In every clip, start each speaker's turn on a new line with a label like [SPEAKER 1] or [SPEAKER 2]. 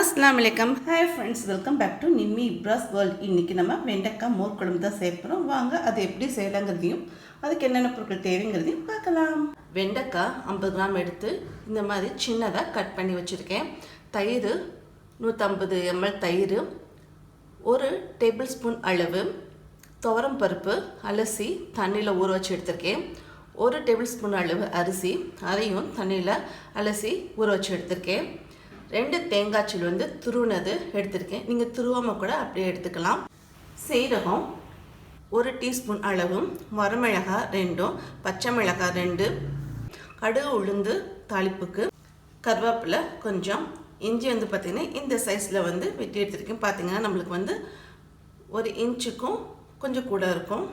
[SPEAKER 1] அஸ்ஸலாமு அலைக்கும். Hi friends, welcome back to Nimmi Ibras world. இன்றைக்கி நம்ம வெண்டைக்காய் மோர் குழம்பு தான் சேர்ப்போம். வாங்க அது எப்படி செய்யலாங்கிறதையும் அதுக்கு என்னென்ன பொருட்கள் தேவைங்கிறதையும் பார்க்கலாம். வெண்டைக்காய் 50 கிராம் எடுத்து இந்த மாதிரி சின்னதாக கட் பண்ணி வச்சுருக்கேன். தயிர் 150 ml தயிர், 1 டேபிள் ஸ்பூன் அளவு துவரம் பருப்பு அலசி தண்ணியில் ஊற வச்சு எடுத்திருக்கேன். 1 டேபிள் ஸ்பூன் அளவு அரிசி, அதையும் தண்ணியில் அலசி ஊற வச்சு எடுத்திருக்கேன். 2 தேங்காய் சில் துருவினது எடுத்திருக்கேன். நீங்கள் துருவாமல் கூட அப்படியே எடுத்துக்கலாம். சீரகம் 1 டீஸ்பூன் அளவும், வரமிளகாய் 2, பச்சை மிளகாய் 2, கடுகு உளுந்து தாளிப்புக்கு, கருவேப்பிலை கொஞ்சம், இஞ்சி பார்த்திங்கன்னா இந்த சைஸில் வெட்டி எடுத்திருக்கேன். பார்த்திங்கன்னா நம்மளுக்கு 1 இன்ச்சுக்கும் கொஞ்சம் கூட இருக்கும்.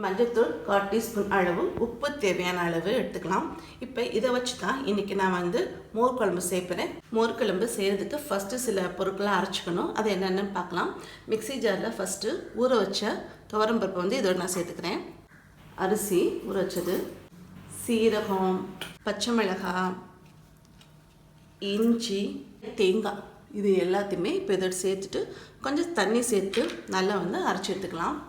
[SPEAKER 1] மஞ்சள்தூள் 1/4 டீஸ்பூன் அளவு, உப்பு தேவையான அளவு எடுத்துக்கலாம். இப்போ இதை வச்சு தான் இன்றைக்கி நான் மோர் குழம்பு சேர்ப்பேன். மோர் குழம்பு செய்கிறதுக்கு ஃபஸ்ட்டு சில பொருட்களாக அரைச்சிக்கணும். அது என்னென்னு பார்க்கலாம். மிக்ஸி ஜாரில் ஃபஸ்ட்டு ஊற வச்ச துவரம் பருப்பு இதோட நான் சேர்த்துக்கிறேன். அரிசி ஊற வச்சது, சீரகம், பச்சை மிளகாய், இஞ்சி, தேங்காய், இது எல்லாத்தையுமே இப்போ இதோட சேர்த்துட்டு கொஞ்சம் தண்ணி சேர்த்து நல்லா அரைச்சி எடுத்துக்கலாம்.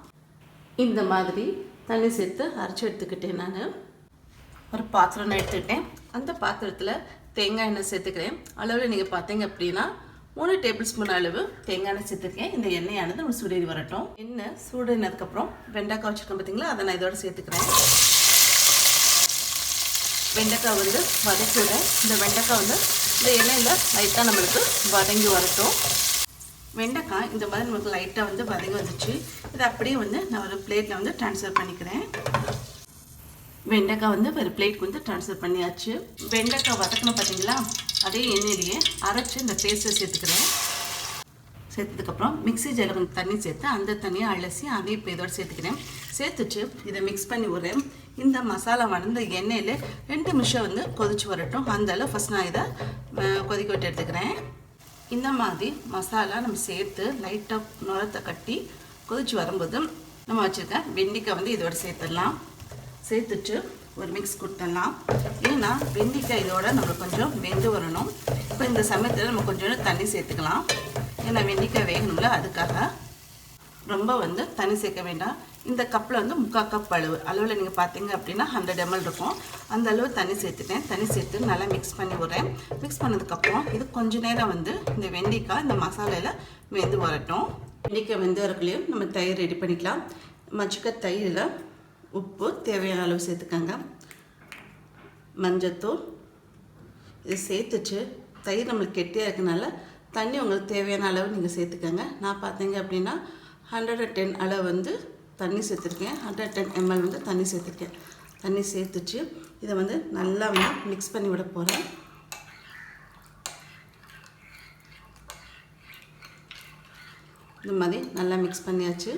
[SPEAKER 1] இந்த மாதிரி தண்ணி சேர்த்து அரைச்சி எடுத்துக்கிட்டேன். நான் ஒரு பாத்திரம் எடுத்துக்கிட்டேன். அந்த பாத்திரத்தில் தேங்காய் எண்ணெய் சேர்த்துக்கிறேன். அளவில் நீங்கள் பார்த்தீங்க அப்படின்னா 3 டேபிள் ஸ்பூன் அளவு தேங்காய் எண்ணெய் சேர்த்துருக்கேன். இந்த எண்ணெயானது நம்ம சூடேறி வரட்டும். எண்ணெய் சூடேறினதுக்கப்புறம் வெண்டைக்காய் வச்சுருக்கேன் பார்த்தீங்களா, அதை நான் இதோட சேர்த்துக்கிறேன். வெண்டைக்காய் வதக்கிவிட இந்த வெண்டைக்காய் இந்த எண்ணெயில் லைட்டாக நம்மளுக்கு வதங்கி வரட்டும். வெண்டைக்காய் இந்த மாதிரி நமக்கு லைட்டாக வதங்கி வந்துச்சு. இதை அப்படியே நான் ஒரு பிளேட்டில் ட்ரான்ஸ்ஃபர் பண்ணிக்கிறேன். வெண்டைக்காய் ஒரு பிளேட்க்கு ட்ரான்ஸ்ஃபர் பண்ணியாச்சு. வெண்டைக்காய் வதக்கணும் பார்த்தீங்களா, அதே எண்ணெயிலேயே அரைச்சி இந்த பேஸ்ட்டை சேர்த்துக்கிறேன். சேர்த்ததுக்கப்புறம் மிக்ஸி ஜாரில் கொஞ்சம் தண்ணி சேர்த்து அந்த தண்ணியை அலசி அதையும் இப்போ இதோடு சேர்த்துக்கிறேன். சேர்த்துட்டு இதை மிக்ஸ் பண்ணி விடுறேன். இந்த மசாலா இந்த எண்ணெயில் 2 நிமிஷம் கொதிச்சு வரட்டும். அந்தளவு ஃபஸ்ட் நான் இதை கொதிக்க விட்டு எடுத்துக்கிறேன். இந்த மாதிரி மசாலா நம்ம சேர்த்து லைட்டாக நுரத்தை கட்டி கொதிச்சு வரும்போது நம்ம வச்சுருக்க வெண்டைக்காய் இதோட சேர்த்துடலாம். சேர்த்துட்டு ஒரு மிக்ஸ் கொடுத்துடலாம். ஏன்னா வெண்டைக்காய் இதோட நம்ம கொஞ்சம் வெந்து வரணும். இப்போ இந்த சமயத்தில் நம்ம கொஞ்சம் தண்ணி சேர்த்துக்கலாம். ஏன்னா வெண்டைக்காய் வேகணும்ல, அதுக்காக ரொம்ப தண்ணி சேர்க்க வேண்டாம். இந்த கப்பில் 3/4 கப் அளவில் நீங்கள் பார்த்தீங்க அப்படின்னா 100 ml இருக்கும். அந்த அளவு தண்ணி சேர்த்துட்டேன். தண்ணி சேர்த்து நல்லா மிக்ஸ் பண்ணி விட்றேன். மிக்ஸ் பண்ணதுக்கப்புறம் இது கொஞ்சம் நேரம் இந்த வெண்டைக்காய் இந்த மசாலையில் வெந்து வரட்டும். வெண்டைக்காய் வெந்து வரக்குள்ளேயும் நம்ம தயிர் ரெடி பண்ணிக்கலாம். மச்சிக்க தயிரில் உப்பு தேவையான அளவு சேர்த்துக்கங்க, மஞ்சத்தூள் இது சேர்த்துச்சு. தயிர் நம்மளுக்கு கெட்டியாக இருக்கனால தண்ணி உங்களுக்கு தேவையான அளவு நீங்கள் சேர்த்துக்கங்க. நான் பார்த்தீங்க அப்படின்னா 110 அளவு தண்ணி சேர்த்துருக்கேன். 110 ml தண்ணி சேர்த்துருக்கேன். தண்ணி சேர்த்துச்சு இதை நல்லா மிக்ஸ் பண்ணி விட போகிறேன். இந்த மாதிரி நல்லா மிக்ஸ் பண்ணியாச்சு.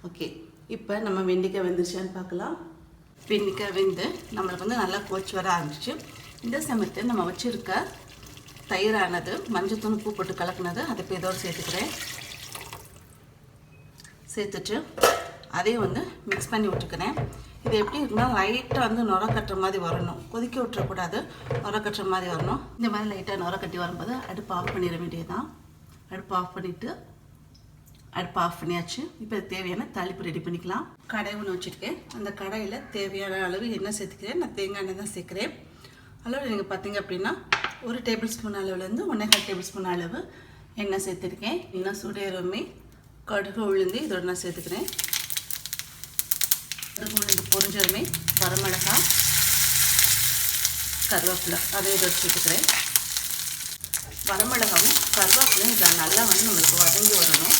[SPEAKER 1] ஓகே, இப்போ நம்ம வெண்டைக்காய் வெந்துருச்சான்னு பார்க்கலாம். வெண்டைக்காய் நம்மளுக்கு நல்லா கோச்சு வர ஆரம்பிச்சு. இந்த சமயத்தில் நம்ம வச்சுருக்க தயிரானது மஞ்சத்தூள் உப்பு போட்டு கலக்குனது அதை இப்போ இதோடு சேர்த்துக்கிறேன். சேர்த்துட்டு அதையும் மிக்ஸ் பண்ணி விட்டுக்கிறேன். இது எப்படி இருக்குன்னா லைட்டாக நுர கட்டுற மாதிரி வரணும். கொதிக்க விட்டுறக்கூடாது, நுர கட்டுற மாதிரி வரணும். இந்த மாதிரி லைட்டாக நுர கட்டி வரும்போது அடுப்பு ஆஃப் பண்ணிட வேண்டியதுதான். அடுப்பு ஆஃப் பண்ணிவிட்டு அடுப்பு ஆஃப் பண்ணியாச்சு. இப்போ தேவையான தாளிப்பு ரெடி பண்ணிக்கலாம். கடாய் ஒன்று வச்சுருக்கேன். அந்த கடாயில் தேவையான அளவு எண்ணெய் சேர்த்துக்கிறேன். நான் தேங்காய் எண்ணெய் தான் சேர்க்குறேன். அளவில் நீங்கள் பார்த்தீங்க அப்படின்னா 1 டேபிள் ஸ்பூன் அளவுலேருந்து 1.5 டேபிள் ஸ்பூன் அளவு எண்ணெய் சேர்த்துருக்கேன். இன்னும் சூடேறுமே கடுகு உளுந்து இதோட நான் சேர்த்துக்கிறேன். கடுகு உளுந்து பொரிஞ்சதுமே வரமிளகாய், கருவேப்பிலை அதை இதோட சேர்த்துக்கிறேன். வரமிளகாவும் கருவேப்பிலையும் இதை நல்லா நம்மளுக்கு வதங்கி வரணும்.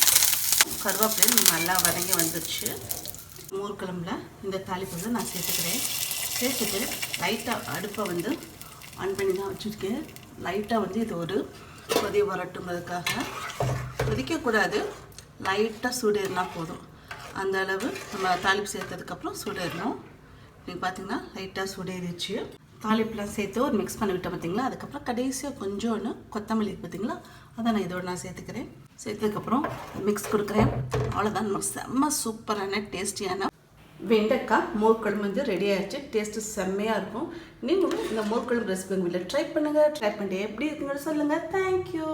[SPEAKER 1] கருவேப்பிலையும் நல்லா வதங்கி வந்துடுச்சு. மோர் குழம்புல இந்த தாளிப்பு நான் சேர்த்துக்கிறேன். சேர்த்துட்டு லைட்டாக அடுப்பை ஆன் பண்ணி தான் வச்சுருக்கேன். லைட்டாக இது ஒரு கொதி வரட்டுங்கிறதுக்காக, கொதிக்கக்கூடாது, லைட்டாக சூடேறினா போதும். அந்த அளவு நம்ம தாளிப்பு சேர்த்ததுக்கப்புறம் சூடேறணும். நீங்கள் பார்த்தீங்கன்னா லைட்டாக சூடேறிச்சு. தாளிப்புலாம் சேர்த்து ஒரு மிக்ஸ் பண்ணி விட்டேன் பார்த்தீங்களா. அதுக்கப்புறம் கடைசியாக கொஞ்சோன்னு கொத்தமல்லி பார்த்தீங்களா, அதை நான் இதோட நான் சேர்த்துக்கிறேன். சேர்த்ததுக்கப்புறம் மிக்ஸ் கொடுக்குறேன். அவ்வளோதான், நமக்கு செம்ம சூப்பரான டேஸ்டியான வெண்டைக்காய் மோர் குழம்பு வந்து ரெடி ஆகிடுச்சு. டேஸ்ட்டு செம்மையாக இருக்கும். நீங்களும் இந்த மோர் குழம்பு ரெசிபி உங்கள் வீட்டில் ட்ரை பண்ணுங்கள். ட்ரை பண்ணிட்டு எப்படி இருக்குங்கன்னு சொல்லுங்கள். தேங்க்யூ.